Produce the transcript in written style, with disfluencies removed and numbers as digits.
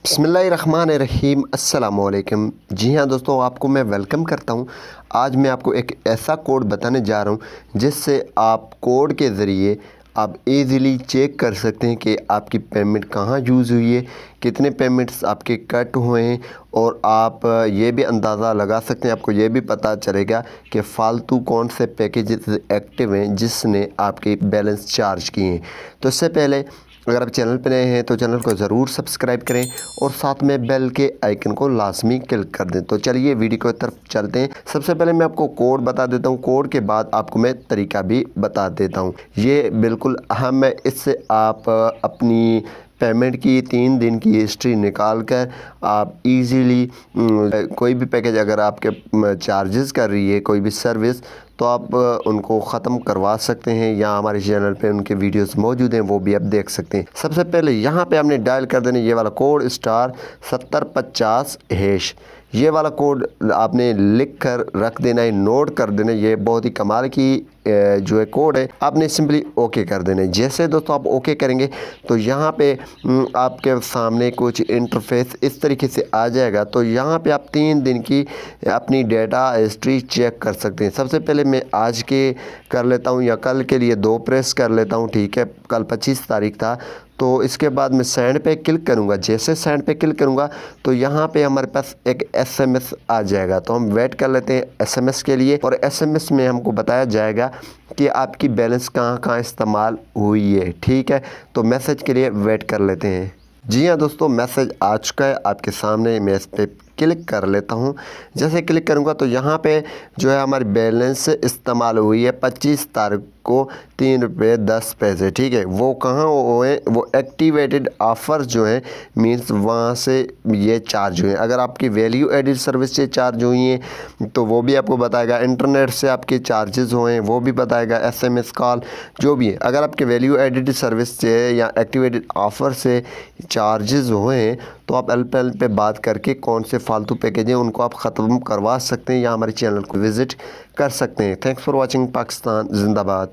बिस्मिल्लाहिर्रहमानिर्रहीम अस्सलामुअलैकुम। जी हाँ दोस्तों, आपको मैं वेलकम करता हूँ। आज मैं आपको एक ऐसा कोड बताने जा रहा हूँ जिससे आप कोड के ज़रिए आप इजीली चेक कर सकते हैं कि आपकी पेमेंट कहाँ यूज़ हुई है, कितने पेमेंट्स आपके कट हुए हैं, और आप ये भी अंदाज़ा लगा सकते हैं, आपको ये भी पता चलेगा कि फ़ालतू कौन से पैकेजेस एक्टिव हैं जिसने आपके बैलेंस चार्ज किए हैं। तो इससे पहले अगर आप चैनल पर नए हैं तो चैनल को ज़रूर सब्सक्राइब करें और साथ में बेल के आइकन को लाजमी क्लिक कर दें। तो चलिए वीडियो की तरफ चलते हैं। सबसे पहले मैं आपको कोड बता देता हूं, कोड के बाद आपको मैं तरीका भी बता देता हूं। ये बिल्कुल अहम है, इससे आप अपनी पेमेंट की 3 दिन की हिस्ट्री निकाल कर आप इजीली कोई भी पैकेज अगर आपके चार्जेस कर रही है कोई भी सर्विस, तो आप उनको ख़त्म करवा सकते हैं, या हमारे चैनल पे उनके वीडियोस मौजूद हैं, वो भी आप देख सकते हैं। सबसे पहले यहाँ पे आपने डायल कर देना ये वाला कोड *7050#। ये वाला कोड आपने लिख कर रख देना है, नोट कर देना। ये बहुत ही कमाल की जो है कोड है, आपने सिंपली ओके कर देना है। जैसे दोस्तों आप ओके करेंगे तो यहाँ पे आपके सामने कुछ इंटरफेस इस तरीके से आ जाएगा। तो यहाँ पे आप 3 दिन की अपनी डेटा हिस्ट्री चेक कर सकते हैं। सबसे पहले मैं आज के कर लेता हूँ, या कल के लिए 2 प्रेस कर लेता हूँ। ठीक है, कल 25 तारीख था, तो इसके बाद मैं सेंड पे क्लिक करूँगा। जैसे सेंड पे क्लिक करूँगा तो यहाँ पे हमारे पास एक एसएमएस आ जाएगा। तो हम वेट कर लेते हैं एसएमएस के लिए, और एसएमएस में हमको बताया जाएगा कि आपकी बैलेंस कहाँ कहाँ इस्तेमाल हुई है। ठीक है, तो मैसेज के लिए वेट कर लेते हैं। जी हाँ दोस्तों, मैसेज आ चुका है आपके सामने। मैं इस पर क्लिक कर लेता हूँ। जैसे क्लिक करूँगा तो यहाँ पे जो है हमारी बैलेंस इस्तेमाल हुई है 25 तारीख को ₹3.10। ठीक है, वो कहाँ हुए, वो एक्टिवेटेड ऑफ़र्स जो है मीन्स वहाँ से ये चार्ज हुए। अगर आपकी वैल्यू एडिड सर्विस से चार्ज हुई हैं तो वो भी आपको बताएगा। इंटरनेट से आपके चार्जेस हुए हैं वो भी बताएगा। एसएमएस कॉल जो भी है, अगर आपके वैल्यू एडिड सर्विस से या एक्टिवेटेड ऑफ़र से चार्जेस हुए हैं तो आप एल पे बात करके कौन से फालतू पैकेज हैं उनको आप ख़त्म करवा सकते हैं, या हमारे चैनल को विज़िट कर सकते हैं। Thanks for watching. पाकिस्तान जिंदाबाद।